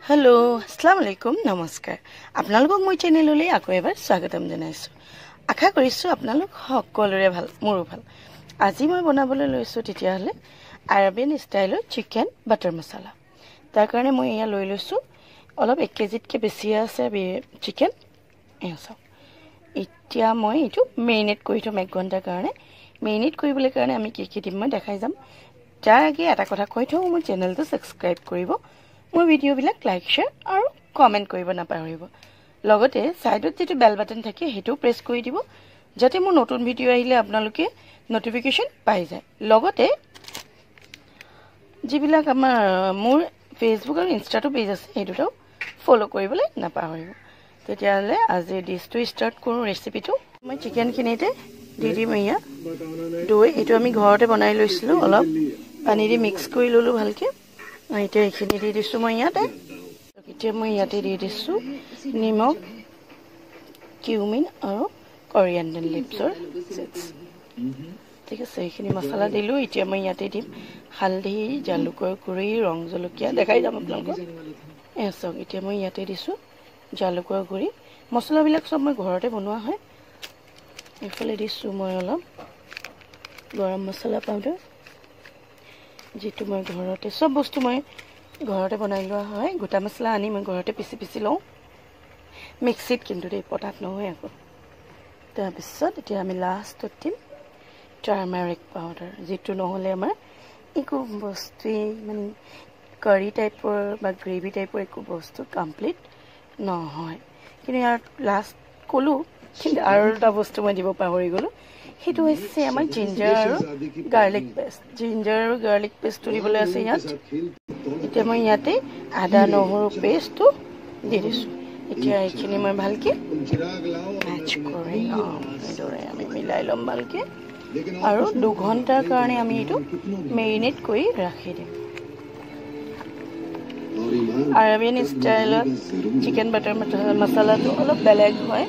Hello अस्सलाम वालेकुम नमस्कार आपनालोকক মই চেনেললৈ আকৌ এবাৰ স্বাগতম জনাইছো আশা কৰিছো আপোনালোক সকলোৰে ভাল মোৰো ভাল আজি মই বনাবলৈ লৈছো তেতিয়া হলে আৰবিয়ান ষ্টাইলৰ চিকেন বাটাৰ মছলা তাৰ কাৰণে মই ইয়া লৈ লৈছো অলপ 1 কেজিতকৈ বেছি আছে চিকেন এসা এতিয়া মই এটো মেৰিনেট কৰি থম 1 ঘণ্টাৰ কাৰণে মেৰিনেট কৰিবলৈ কাৰণে আমি কি দিম মই দেখাই যাম তাৰ আগে এটা কথা কৈ থওঁ মোৰ চেনেলটো সাবস্ক্ৰাইব কৰিব মোৰ ভিডিও বিলাক লাইক শেয়াৰ আৰু কমেন্ট কৰিব নাপাহৰিব লগতে সাইডত যেটো বেল বাটন থাকে হেটো প্ৰেছ কৰি দিব যাতে মোৰ নতুন ভিডিও আহিলে আপোনালোকে নটিফিকেশন পাই যায় লগতে যিবিলাক আমাৰ মোৰ ফেসবুক আৰু ইনষ্টাটো পেজ আছে হেটোটো ফলো কৰিবলৈ নাপাহৰিব তেতিয়ালে আজি ডিশটো ষ্টাৰ্ট কৰো ৰেচিপিটো মই চিকেন খিনিতে দি দিম ইয়া দৈ এটো আমি ঘৰতে বনাই লৈছিলো অলপ পানী দি মিক্স কৰি ললো ভালকে আইতে এখিনি দি দিছো মই ইয়াতে এতিয়া মই ইয়াতে দি দিছো নিমখ কিউমিন আৰু কোৰিয়ান্ডাৰ লিভছৰ সিডস ঠিক আছে এখিনি মছলা দিলো এতিয়া মই ইয়াতে দিম হালধি জালুকৰ গুৰি ৰং জলকীয়া দেখাই যাম আপোনালোকক এসক এতিয়া মই ইয়াতে দিছো জালুকৰ গুৰি মছলাবিলাক সব মই ঘৰতে বনোৱা হয় এফালে দিছো মই অলপ গৰম মছলা পাউডাৰ যেটো মই ঘৰতে সব বস্তু মই ঘৰতে বনাই লোৱা হয় গোটা মছলা আনি মই ঘৰতে পিছি লওঁ মিক্সিত কিন্তু দেই পটাত নহয় আকৌ তাৰ পিছত এতিয়া আমি লাষ্টত দিম টাৰ্মাৰিক পাউডাৰ যেটো নহলে আমাৰ একো বস্তু মানে কাৰি টাইপৰ বা গ্ৰেভি টাইপৰ একো বস্তু কমপ্লিট নহয় কিন্তু ইয়াৰ লাষ্ট কলো কিন্তু আৰু এটা বস্তু মই দিব পাহৰি গলো হেতু হৈছে আমাৰ জিঞ্জাৰ আৰু গাৰ্লিক পেষ্ট জিঞ্জাৰ আৰু গাৰ্লিক পেষ্টটো দিবলৈ আছে ইয়াত এতিয়া মই ইয়াতে আদা নহৰু পেষ্টটো দি দিছো এতিয়া এখিনি মই ভালকে ম্যাচ কৰি লম এদৰে আমি মিলাই লম ভালকে আৰু 2 ঘণ্টাৰ কাৰণে আমি এটো মেৰিনেট কৰি ৰাখি দিম আৰবিয়ান ষ্টাইলত চিকেন বাটাৰ মছলাটো অলপ বেলেগ হয়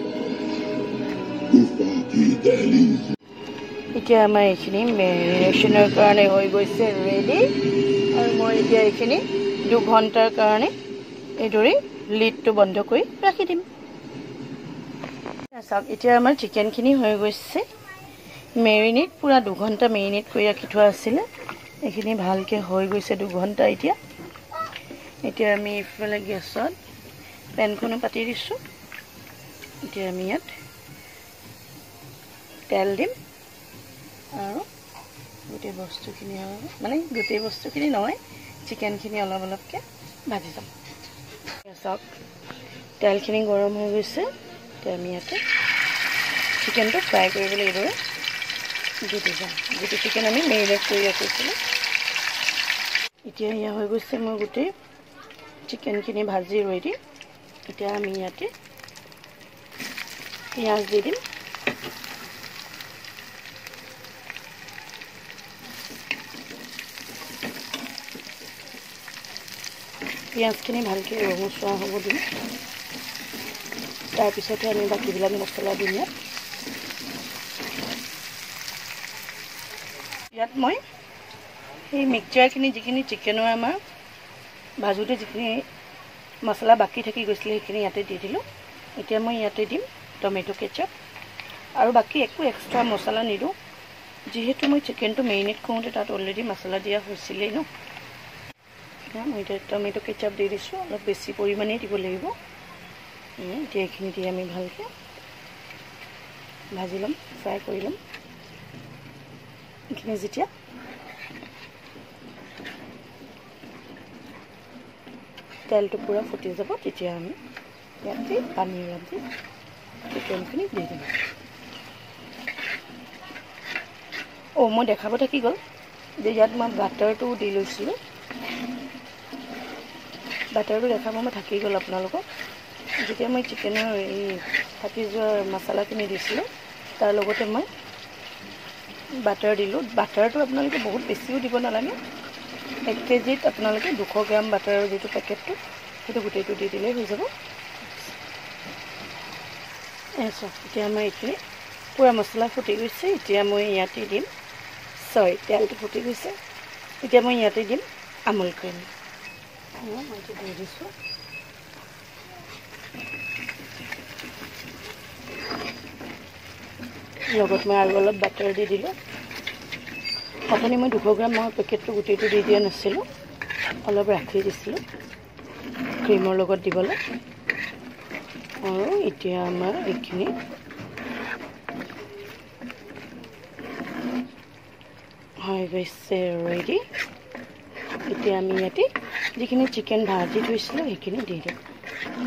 এতিয়া আমাৰ এখিনি মেৰিনেশনৰ কাৰণে হৈ গৈছে ৰেডি আৰু মই এতিয়া এখিনি 2 ঘণ্টাৰ কাৰণে এদৰে লিডটো বন্ধ কৰি ৰাখি দিম সব এতিয়া আমাৰ চিকেন খিনি হৈ গৈছে মেৰিনেট পুৰা 2 ঘণ্টা মেৰিনেট কৰি ৰাখি থোৱা আছিল এখিনি ভালকে হৈ গৈছে 2 ঘণ্টা এতিয়া আমি ইফালে গেছত পেনখনো পাতি দিছো এতিয়া আমি ইয়াত তেল দিম আৰু গোটেই বস্তুখিনি মানে গোটেই বস্তুখিনি নহয় চিকেনখিনি অলপ অলপকে ভাজি যাম সব তেলখিনি গৰম হৈ গৈছে তে আমি ইয়াতে চিকেনটো ফ্ৰাই কৰিবলৈ এদৰে দি যাম যেটো চিকেন আমি মেৰিনেট কৰি ৰাখিছিলো এতিয়া ইয়া হৈ গৈছে মই গোটেই চিকেনখিনি ভাজি ৰেডি এতিয়া আমি ইয়াতে পিয়াজ দি দিম পিয়াজখিনি ভালকে ৰঙচুৱা হ'ব দিম তাৰ পিছতে আমি বাকিবিলাক মছলা দিম ইয়াত মই এই মিক্সচাৰখিনি যিখিনি চিকেনৰ আমাৰ ভাজুতে যিখিনি মছলা বাকি থাকি গৈছিল সেইখিনি ইয়াতে দি দিলো এতিয়া মই ইয়াতে দিম টমেটো কেচাপ আৰু বাকি একো এক্সট্ৰা মছলা নিদো যেহেতু মই চিকেনটো মেৰিনেট কৰোঁতে তাত অলৰেডি মছলা দিয়া হৈছিলেই ন মই টমেটো কেচাপ দি দিছো অলপ বেছি পৰিমাণে দিব লাগিব এতিয়া এখিনি দি আমি ভালকে ভাজি লম ফ্ৰাই কৰি লম এখিনি যেতিয়া তেলটো পুৰা ফুটি যাব তেতিয়া আমি ইয়াতে পানী অলপ দি চিকেনখিনি দি দিম মই দেখাব থাকি গ'ল যে ইয়াত মই বাটাৰটো দি লৈছিলো বাটাৰটো দেখাব মই থাকি গ'ল আপোনালোকক যেতিয়া মই চিকেনৰ এই থাকি যোৱা মছলাখিনি দিছিলো তাৰ লগতে মই বাটাৰ দিলো বাটাৰটো আপোনালোকে বহুত বেছিও দিব নালাগে 1 কেজিত আপোনালোকে 200 গ্ৰাম বাটাৰৰ যেটো পেকেটটো হেতু গোটেইটো দি দিলে হৈ যাব এসব এতিয়া মই এখিনি পুৰা মছলা ফুটি গৈছে এতিয়া মই ইয়াতে দিম তেলটো ফুটি গৈছে এতিয়া মই ইয়াতে দিম আমুল ক্ৰীম মই দি দিছোঁ। লগত মই আৰু অলপ বাটাৰ দি দিলোঁ। আপুনি মই 200 গ্ৰাম মই পেকেটটো গোটেইটো দি দিয়া নাছিলোঁ, অলপ ৰাখি দিছিলোঁ ক্ৰীমৰ লগত দিবলৈ। আৰু এতিয়া আমাৰ এইখিনি হৈ গৈছে ৰেডি। এতিয়া আমি ইয়াতে যিখিনি চিকেন ভাজি থৈছিলোঁ সেইখিনি দি দিওঁ।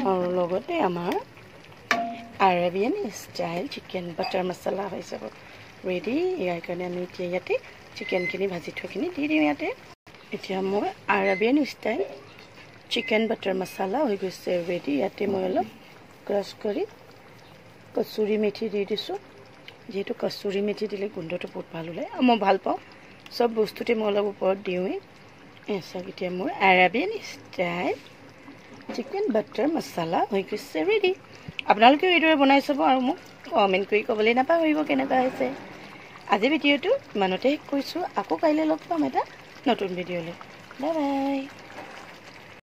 আৰু লগতে আমাৰ আৰাবিয়ান ষ্টাইল চিকেন বাটাৰ মছলা হৈ যাব ৰেডি। ইয়াৰ কাৰণে আমি এতিয়া ইয়াতে চিকেনখিনি ভাজি থোৱাখিনি দি দিওঁ ইয়াতে। এতিয়া মই আৰাবিয়ান ষ্টাইল চিকেন বাটাৰ মছলা হৈ গৈছে ৰেডি। ইয়াতে মই অলপ ক্ৰাছ কৰি কচুৰি মেথি দি দিছোঁ। যিহেতু কচুৰি মেথি দিলে গোন্ধটো বহুত ভাল ওলায়, মই ভাল পাওঁ। চব বস্তুতে মই অলপ ওপৰত দিওঁৱেই। চাওক এতিয়া মোৰ আৰাবিয়ান ষ্টাইল চিকেন বাটাৰ মছলা হৈ গৈছে ৰেডি। আপোনালোকেও এইদৰে বনাই চাব আৰু মোক কমেণ্ট কৰি ক'বলৈ নাপাহৰিব কেনেকুৱা হৈছে। আজি ভিডিঅ'টো ইমানতে শেষ কৰিছোঁ। আকৌ কাইলৈ লগ পাম এটা নতুন ভিডিঅ'লৈ। Bye bye.